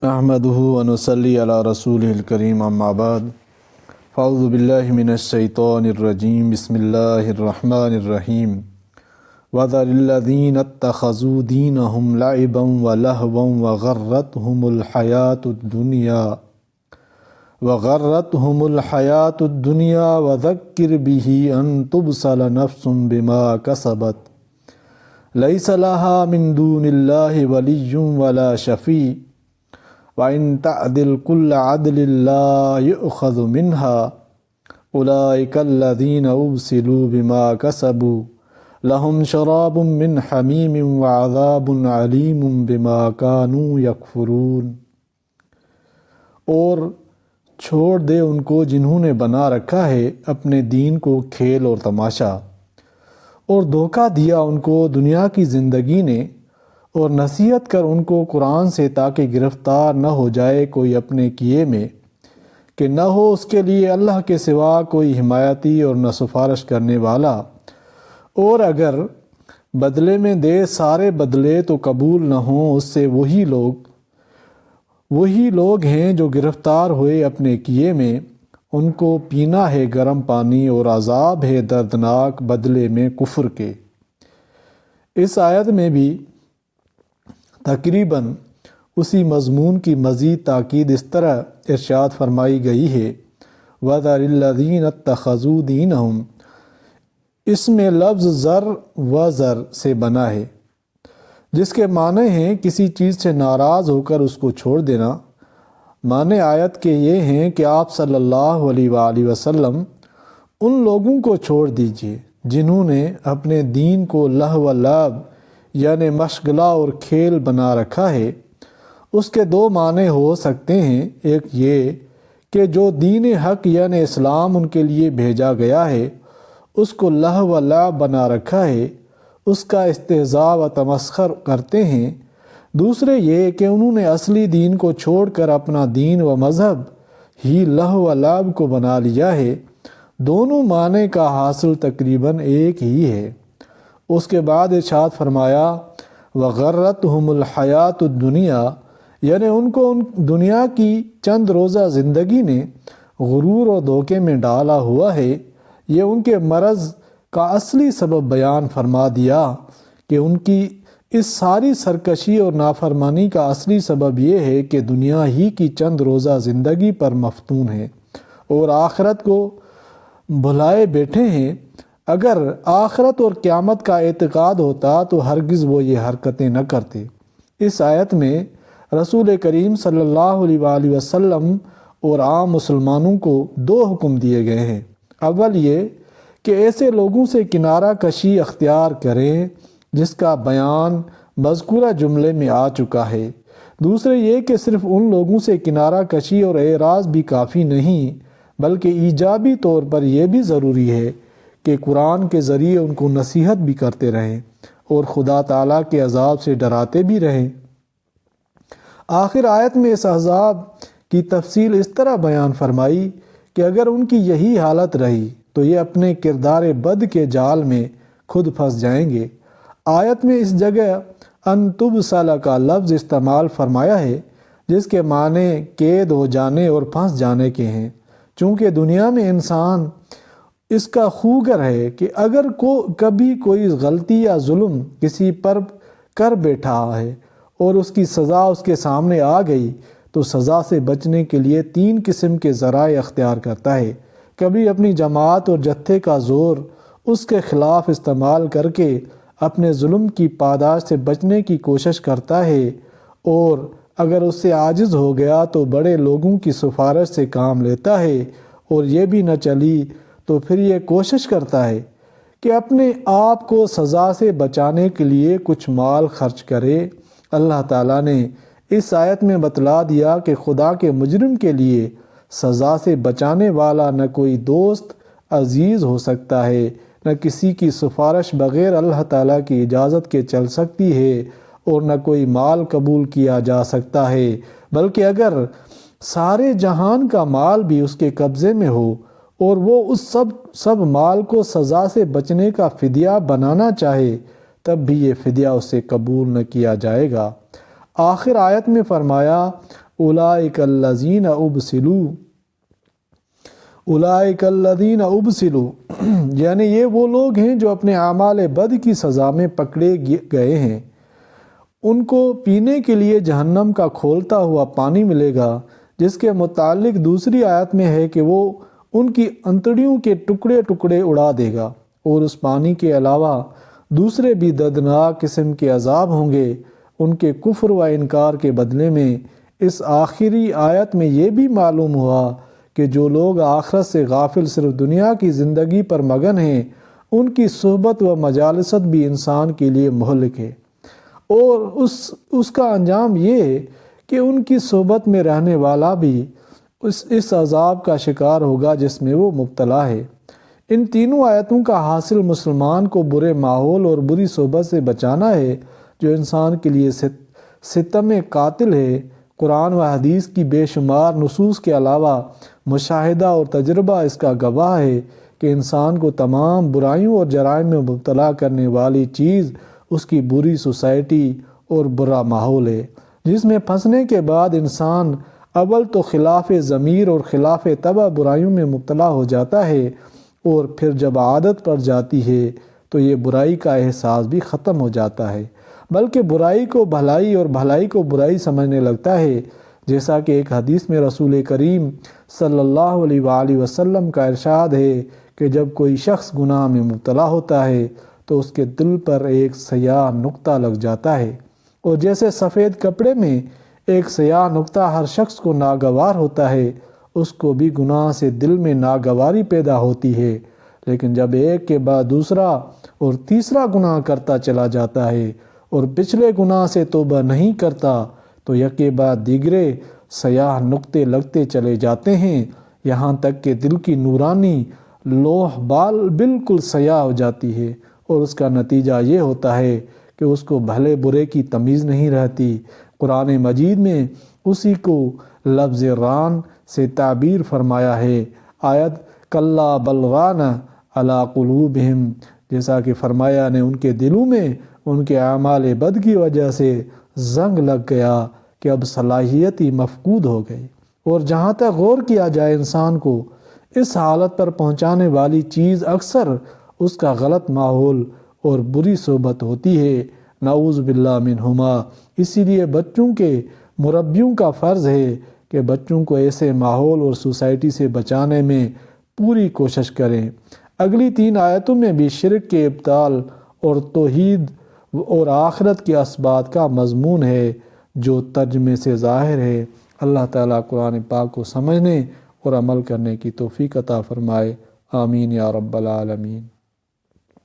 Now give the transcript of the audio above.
احمدہ ونصلی علی رسولہ الکریم اما بعد فاعوذ باللہ من الشیطان الرجیم بسم اللہ الرحمن الرحیم وذر الذین اتخذوا دینہم لعبا ولہوا وغرتہم الحیاۃ الدنیا وذکر بہ ان تبصل نفس بما کسبت لیس لہا من دون اللہ ولی ولا شفیع وَإِن تَعْدِلْ كُلَّ عَدْلٍ لَا يُؤْخَذُ مِنْهَا أُولَئِكَ الَّذِينَ أُبْسِلُوا بِمَا كَسَبُوا لَهُمْ شَرَابٌ مِّنْ حَمِيمٍ وَعَذَابٌ عَلِيمٌ بِمَا كَانُوا يَكْفُرُونَ۔ اور چھوڑ دے ان کو جنہوں نے بنا رکھا ہے اپنے دین کو کھیل اور تماشا، اور دھوکہ دیا ان کو دنیا کی زندگی نے، اور نصیحت کر ان کو قرآن سے تاکہ گرفتار نہ ہو جائے کوئی اپنے کیے میں، کہ نہ ہو اس کے لیے اللہ کے سوا کوئی حمایتی اور نہ سفارش کرنے والا، اور اگر بدلے میں دے سارے بدلے تو قبول نہ ہوں اس سے وہی لوگ ہیں جو گرفتار ہوئے اپنے کیے میں، ان کو پینا ہے گرم پانی اور عذاب ہے دردناک بدلے میں کفر کے۔ اس آیت میں بھی تقریباً اسی مضمون کی مزید تاکید اس طرح ارشاد فرمائی گئی ہے، وَذَرِ الَّذِينَ اتَّخَذُوا دِينَهُمْ، اس میں لفظ ذر و ذر سے بنا ہے، جس کے معنی ہیں کسی چیز سے ناراض ہو کر اس کو چھوڑ دینا۔ معنی آیت کے یہ ہیں کہ آپ صلی اللہ علیہ وآلہ وسلم ان لوگوں کو چھوڑ دیجئے جنہوں نے اپنے دین کو لہو و لعب یعنی مشغلہ اور کھیل بنا رکھا ہے۔ اس کے دو معنی ہو سکتے ہیں، ایک یہ کہ جو دین حق یعنی اسلام ان کے لیے بھیجا گیا ہے اس کو لہو و لعب بنا رکھا ہے، اس کا استہزاء و تمسخر کرتے ہیں۔ دوسرے یہ کہ انہوں نے اصلی دین کو چھوڑ کر اپنا دین و مذہب ہی لہو و لعب کو بنا لیا ہے۔ دونوں معنی کا حاصل تقریباً ایک ہی ہے۔ اس کے بعد ارشاد فرمایا، وَغَرَّتْهُمُ الْحَيَاةُ الدُّنْيَا، یعنی ان کو ان دنیا کی چند روزہ زندگی نے غرور و دھوکے میں ڈالا ہوا ہے۔ یہ ان کے مرض کا اصلی سبب بیان فرما دیا کہ ان کی اس ساری سرکشی اور نافرمانی کا اصلی سبب یہ ہے کہ دنیا ہی کی چند روزہ زندگی پر مفتون ہے اور آخرت کو بھلائے بیٹھے ہیں۔ اگر آخرت اور قیامت کا اعتقاد ہوتا تو ہرگز وہ یہ حرکتیں نہ کرتے۔ اس آیت میں رسول کریم صلی اللہ علیہ وآلہ وسلم اور عام مسلمانوں کو دو حکم دیے گئے ہیں۔ اول یہ کہ ایسے لوگوں سے کنارہ کشی اختیار کریں جس کا بیان مذکورہ جملے میں آ چکا ہے۔ دوسرے یہ کہ صرف ان لوگوں سے کنارہ کشی اور اعراض بھی کافی نہیں، بلکہ ایجابی طور پر یہ بھی ضروری ہے کہ قرآن کے ذریعے ان کو نصیحت بھی کرتے رہیں اور خدا تعالیٰ کے عذاب سے ڈراتے بھی رہیں۔ آخر آیت میں اس عذاب کی تفصیل اس طرح بیان فرمائی کہ اگر ان کی یہی حالت رہی تو یہ اپنے کردار بد کے جال میں خود پھنس جائیں گے۔ آیت میں اس جگہ ان تبصل کا لفظ استعمال فرمایا ہے جس کے معنی قید ہو جانے اور پھنس جانے کے ہیں، چونکہ دنیا میں انسان اس کا خوگر ہے کہ اگر کبھی کوئی غلطی یا ظلم کسی پر کر بیٹھا ہے اور اس کی سزا اس کے سامنے آ گئی تو سزا سے بچنے کے لیے تین قسم کے ذرائع اختیار کرتا ہے۔ کبھی اپنی جماعت اور جتھے کا زور اس کے خلاف استعمال کر کے اپنے ظلم کی پاداش سے بچنے کی کوشش کرتا ہے، اور اگر اس سے عاجز ہو گیا تو بڑے لوگوں کی سفارش سے کام لیتا ہے، اور یہ بھی نہ چلی تو پھر یہ کوشش کرتا ہے کہ اپنے آپ کو سزا سے بچانے کے لیے کچھ مال خرچ کرے۔ اللہ تعالیٰ نے اس آیت میں بتلا دیا کہ خدا کے مجرم کے لیے سزا سے بچانے والا نہ کوئی دوست عزیز ہو سکتا ہے، نہ کسی کی سفارش بغیر اللہ تعالیٰ کی اجازت کے چل سکتی ہے، اور نہ کوئی مال قبول کیا جا سکتا ہے، بلکہ اگر سارے جہان کا مال بھی اس کے قبضے میں ہو اور وہ اس سب مال کو سزا سے بچنے کا فدیہ بنانا چاہے تب بھی یہ فدیہ اسے قبول نہ کیا جائے گا۔ آخر آیت میں فرمایا اولئک الذین ابسلوا، اولئک الذین ابسلوا یعنی یہ وہ لوگ ہیں جو اپنے اعمال بد کی سزا میں پکڑے گئے ہیں، ان کو پینے کے لیے جہنم کا کھولتا ہوا پانی ملے گا، جس کے متعلق دوسری آیت میں ہے کہ وہ ان کی انتڑیوں کے ٹکڑے ٹکڑے اڑا دے گا، اور اس پانی کے علاوہ دوسرے بھی دردناک قسم کے عذاب ہوں گے ان کے کفر و انکار کے بدلے میں۔ اس آخری آیت میں یہ بھی معلوم ہوا کہ جو لوگ آخرت سے غافل صرف دنیا کی زندگی پر مگن ہیں، ان کی صحبت و مجالست بھی انسان کے لیے مہلک ہے، اور اس کا انجام یہ ہے کہ ان کی صحبت میں رہنے والا بھی اس عذاب کا شکار ہوگا جس میں وہ مبتلا ہے۔ ان تینوں آیتوں کا حاصل مسلمان کو برے ماحول اور بری صحبت سے بچانا ہے جو انسان کے لیے ستم قاتل ہے۔ قرآن و حدیث کی بے شمار نصوص کے علاوہ مشاہدہ اور تجربہ اس کا گواہ ہے کہ انسان کو تمام برائیوں اور جرائم میں مبتلا کرنے والی چیز اس کی بری سوسائٹی اور برا ماحول ہے، جس میں پھنسنے کے بعد انسان اول تو خلاف ضمیر اور خلاف طبع برائیوں میں مبتلا ہو جاتا ہے، اور پھر جب عادت پڑ جاتی ہے تو یہ برائی کا احساس بھی ختم ہو جاتا ہے، بلکہ برائی کو بھلائی اور بھلائی کو برائی سمجھنے لگتا ہے، جیسا کہ ایک حدیث میں رسول کریم صلی اللہ علیہ وآلہ وسلم کا ارشاد ہے کہ جب کوئی شخص گناہ میں مبتلا ہوتا ہے تو اس کے دل پر ایک سیاہ نقطہ لگ جاتا ہے، اور جیسے سفید کپڑے میں ایک سیاہ نقطہ ہر شخص کو ناگوار ہوتا ہے، اس کو بھی گناہ سے دل میں ناگواری پیدا ہوتی ہے، لیکن جب ایک کے بعد دوسرا اور تیسرا گناہ کرتا چلا جاتا ہے اور پچھلے گناہ سے توبہ نہیں کرتا تو یکے بعد دیگرے سیاہ نقطے لگتے چلے جاتے ہیں، یہاں تک کہ دل کی نورانی لوح بال بالکل سیاہ ہو جاتی ہے، اور اس کا نتیجہ یہ ہوتا ہے کہ اس کو بھلے برے کی تمیز نہیں رہتی۔ قرآن مجید میں اسی کو لفظ ران سے تعبیر فرمایا ہے۔ آیت کلا بلغان علی قلوبہم، جیسا کہ فرمایا نے ان کے دلوں میں ان کے اعمال بد کی وجہ سے زنگ لگ گیا کہ اب صلاحیت ہی مفقود ہو گئی۔ اور جہاں تک غور کیا جائے انسان کو اس حالت پر پہنچانے والی چیز اکثر اس کا غلط ماحول اور بری صحبت ہوتی ہے، نعوذ باللہ منہما۔ اسی لیے بچوں کے مربیوں کا فرض ہے کہ بچوں کو ایسے ماحول اور سوسائٹی سے بچانے میں پوری کوشش کریں۔ اگلی 3 آیتوں میں بھی شرک کے ابطال اور توحید اور آخرت کے اثبات کا مضمون ہے جو ترجمے سے ظاہر ہے۔ اللہ تعالیٰ قرآن پاک کو سمجھنے اور عمل کرنے کی توفیق عطا فرمائے، آمین یا رب العالمین۔